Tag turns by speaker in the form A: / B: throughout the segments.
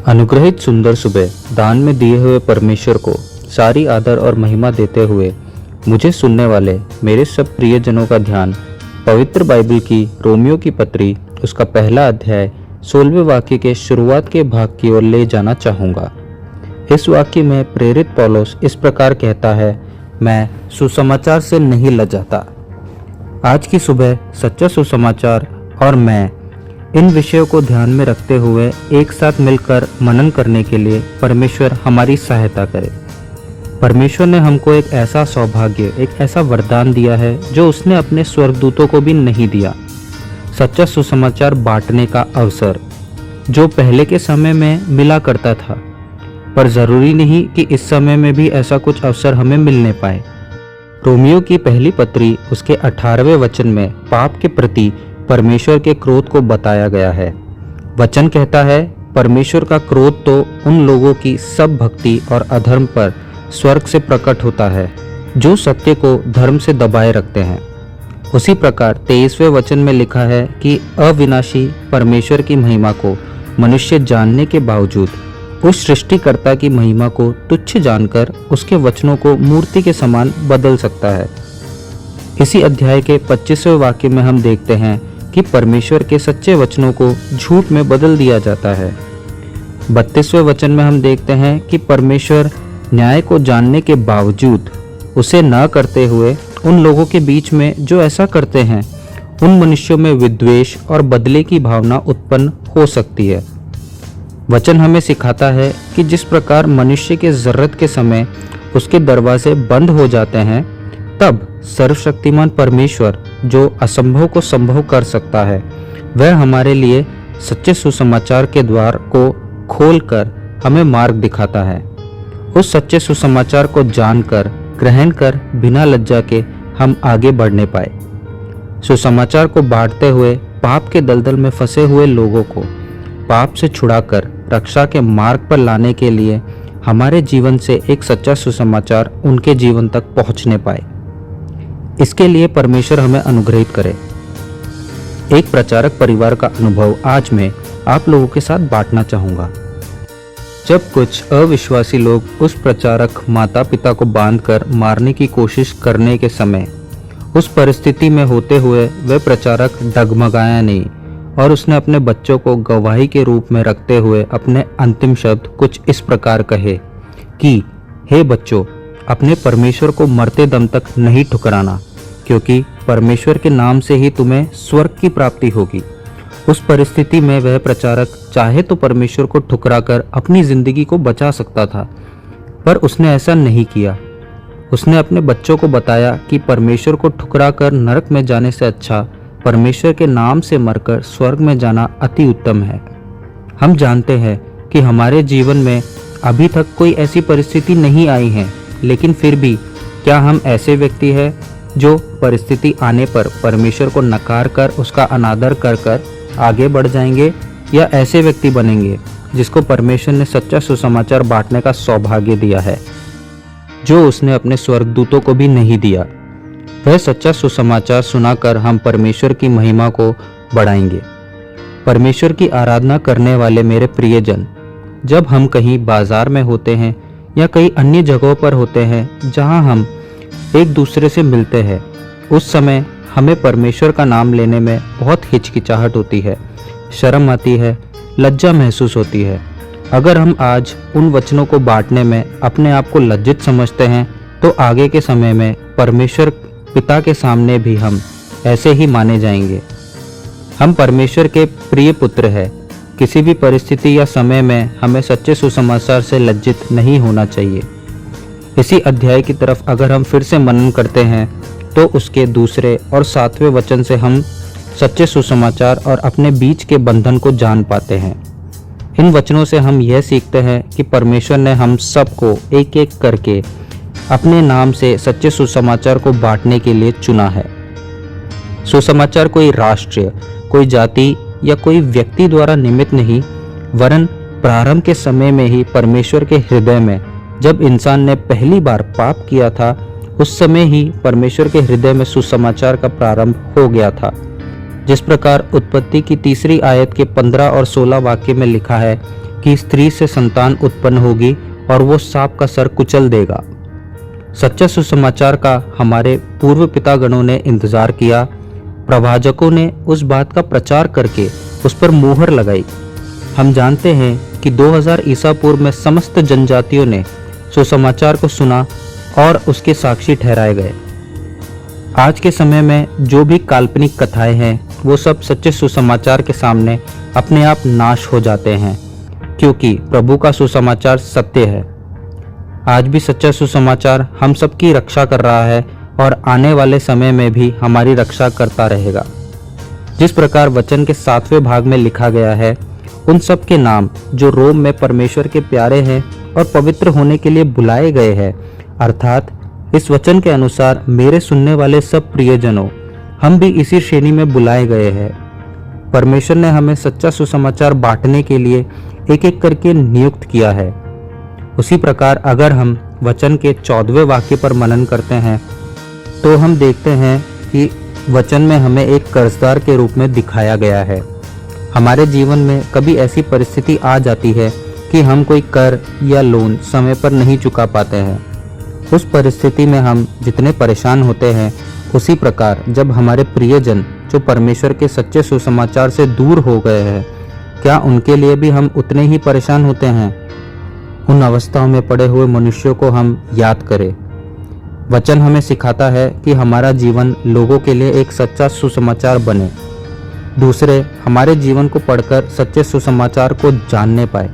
A: अनुग्रहित सुंदर सुबह दान में दिए हुए परमेश्वर को सारी आदर और महिमा देते हुए मुझे सुनने वाले मेरे सब प्रियजनों का ध्यान पवित्र बाइबल की रोमियो की पत्री उसका पहला अध्याय 16वें वाक्य के शुरुआत के भाग की ओर ले जाना चाहूँगा। इस वाक्य में प्रेरित पौलुस इस प्रकार कहता है, मैं सुसमाचार से नहीं लजाता। आज की सुबह सच्चा सुसमाचार और मैं इन विषयों को ध्यान में रखते हुए एक साथ मिलकर मनन करने के लिए परमेश्वर हमारी सहायता करे। परमेश्वर ने हमको एक ऐसा सौभाग्य, एक ऐसा वरदान दिया है जो उसने अपने स्वर्गदूतों को भी नहीं दिया। सच्चा सुसमाचार बांटने का अवसर जो पहले के समय में मिला करता था, पर जरूरी नहीं कि इस समय में भी ऐसा कुछ अवसर हमें मिलने पाए। रोमियो की पहली पत्री उसके 18वें वचन में पाप के प्रति परमेश्वर के क्रोध को बताया गया है। वचन कहता है, परमेश्वर का क्रोध तो उन लोगों की सब भक्ति और अधर्म पर स्वर्ग से प्रकट होता है जो सत्य को धर्म से दबाए रखते हैं। उसी प्रकार 23वें वचन में लिखा है कि अविनाशी परमेश्वर की महिमा को मनुष्य जानने के बावजूद उस सृष्टिकर्ता की महिमा को तुच्छ जानकर उसके वचनों को मूर्ति के समान बदल सकता है। इसी अध्याय के 25वें वाक्य में हम देखते हैं कि परमेश्वर के सच्चे वचनों को झूठ में बदल दिया जाता है। 32वें वचन में हम देखते हैं कि परमेश्वर न्याय को जानने के बावजूद उसे न करते हुए उन लोगों के बीच में जो ऐसा करते हैं उन मनुष्यों में विद्वेष और बदले की भावना उत्पन्न हो सकती है। वचन हमें सिखाता है कि जिस प्रकार मनुष्य के जरूरत के समय उसके दरवाजे बंद हो जाते हैं, तब सर्वशक्तिमान परमेश्वर जो असंभव को संभव कर सकता है, वह हमारे लिए सच्चे सुसमाचार के द्वार को खोलकर हमें मार्ग दिखाता है। उस सच्चे सुसमाचार को जानकर, ग्रहण कर बिना लज्जा के हम आगे बढ़ने पाए। सुसमाचार को बांटते हुए पाप के दलदल में फंसे हुए लोगों को पाप से छुड़ाकर रक्षा के मार्ग पर लाने के लिए हमारे जीवन से एक सच्चा सुसमाचार उनके जीवन तक पहुंचने पाए। इसके लिए परमेश्वर हमें अनुग्रहित करे। एक प्रचारक परिवार का अनुभव आज मैं आप लोगों के साथ बांटना चाहूँगा। जब कुछ अविश्वासी लोग उस प्रचारक माता पिता को बांधकर मारने की कोशिश करने के समय उस परिस्थिति में होते हुए वह प्रचारक डगमगाया नहीं और उसने अपने बच्चों को गवाही के रूप में रखते हुए अपने अंतिम शब्द कुछ इस प्रकार कहे कि हे बच्चों, अपने परमेश्वर को मरते दम तक नहीं ठुकराना, क्योंकि परमेश्वर के नाम से ही तुम्हें स्वर्ग की प्राप्ति होगी। उस परिस्थिति में वह प्रचारक चाहे तो परमेश्वर को ठुकराकर अपनी जिंदगी को बचा सकता था, पर उसने ऐसा नहीं किया। उसने अपने बच्चों को बताया कि परमेश्वर को ठुकराकर नरक में जाने से अच्छा परमेश्वर के नाम से मरकर स्वर्ग में जाना अति उत्तम है। हम जानते हैं कि हमारे जीवन में अभी तक कोई ऐसी परिस्थिति नहीं आई है, लेकिन फिर भी क्या हम ऐसे व्यक्ति हैं जो परिस्थिति आने पर परमेश्वर को नकार कर उसका अनादर कर कर आगे बढ़ जाएंगे, या ऐसे व्यक्ति बनेंगे जिसको परमेश्वर ने सच्चा सुसमाचार बांटने का सौभाग्य दिया है, जो उसने अपने स्वर्गदूतों को भी नहीं दिया। वह सच्चा सुसमाचार सुनाकर हम परमेश्वर की महिमा को बढ़ाएंगे। परमेश्वर की आराधना करने वाले मेरे प्रियजन, जब हम कहीं बाजार में होते हैं या कई अन्य जगहों पर होते हैं जहां हम एक दूसरे से मिलते हैं, उस समय हमें परमेश्वर का नाम लेने में बहुत हिचकिचाहट होती है, शर्म आती है, लज्जा महसूस होती है। अगर हम आज उन वचनों को बांटने में अपने आप को लज्जित समझते हैं, तो आगे के समय में परमेश्वर पिता के सामने भी हम ऐसे ही माने जाएंगे। हम परमेश्वर के प्रिय पुत्र हैं। किसी भी परिस्थिति या समय में हमें सच्चे सुसमाचार से लज्जित नहीं होना चाहिए। इसी अध्याय की तरफ अगर हम फिर से मनन करते हैं तो उसके 2 और 7वें वचन से हम सच्चे सुसमाचार और अपने बीच के बंधन को जान पाते हैं। इन वचनों से हम यह सीखते हैं कि परमेश्वर ने हम सबको एक एक करके अपने नाम से सच्चे सुसमाचार को बांटने के लिए चुना है। सुसमाचार कोई राष्ट्र, कोई जाति या कोई व्यक्ति द्वारा निमित्त नहीं, वरन प्रारंभ के समय में ही परमेश्वर के हृदय में, जब इंसान ने पहली बार पाप किया था, उस समय ही परमेश्वर के हृदय में सुसमाचार का प्रारंभ हो गया था। जिस प्रकार उत्पत्ति की 3 आयत के 15 और 16 वाक्य में लिखा है कि स्त्री से संतान उत्पन्न होगी और वो सांप का सर कुचल देगा। सच्चा सुसमाचार का हमारे पूर्व पितागणों ने इंतजार किया। प्रवाचकों ने उस बात का प्रचार करके उस पर मोहर लगाई। हम जानते हैं कि 2000 ईसा पूर्व में समस्त जनजातियों ने सुसमाचार को सुना और उसके साक्षी ठहराए गए। आज के समय में जो भी काल्पनिक कथाएं हैं वो सब सच्चे सुसमाचार के सामने अपने आप नाश हो जाते हैं, क्योंकि प्रभु का सुसमाचार सत्य है। आज भी सच्चा सुसमाचार हम सबकी रक्षा कर रहा है और आने वाले समय में भी हमारी रक्षा करता रहेगा। जिस प्रकार वचन के 7वें भाग में लिखा गया है, उन सब के नाम जो रोम में परमेश्वर के प्यारे हैं और पवित्र होने के लिए बुलाए गए हैं, अर्थात इस वचन के अनुसार मेरे सुनने वाले सब प्रियजनों, हम भी इसी श्रेणी में बुलाए गए हैं। परमेश्वर ने हमें सच्चा सुसमाचार बांटने के लिए एक एक करके नियुक्त किया है। उसी प्रकार अगर हम वचन के 14वें वाक्य पर मनन करते हैं तो हम देखते हैं कि वचन में हमें एक कर्जदार के रूप में दिखाया गया है। हमारे जीवन में कभी ऐसी परिस्थिति आ जाती है कि हम कोई कर या लोन समय पर नहीं चुका पाते हैं। उस परिस्थिति में हम जितने परेशान होते हैं, उसी प्रकार जब हमारे प्रियजन जो परमेश्वर के सच्चे सुसमाचार से दूर हो गए हैं, क्या उनके लिए भी हम उतने ही परेशान होते हैं? उन अवस्थाओं में पड़े हुए मनुष्यों को हम याद करें। वचन हमें सिखाता है कि हमारा जीवन लोगों के लिए एक सच्चा सुसमाचार बने, दूसरे हमारे जीवन को पढ़कर सच्चे सुसमाचार को जानने पाए।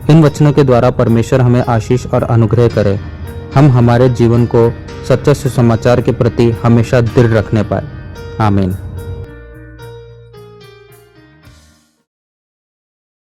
A: इन वचनों के द्वारा परमेश्वर हमें आशीष और अनुग्रह करे, हम हमारे जीवन को सच्चे सुसमाचार के प्रति हमेशा दृढ़ रखने पाए। आमीन।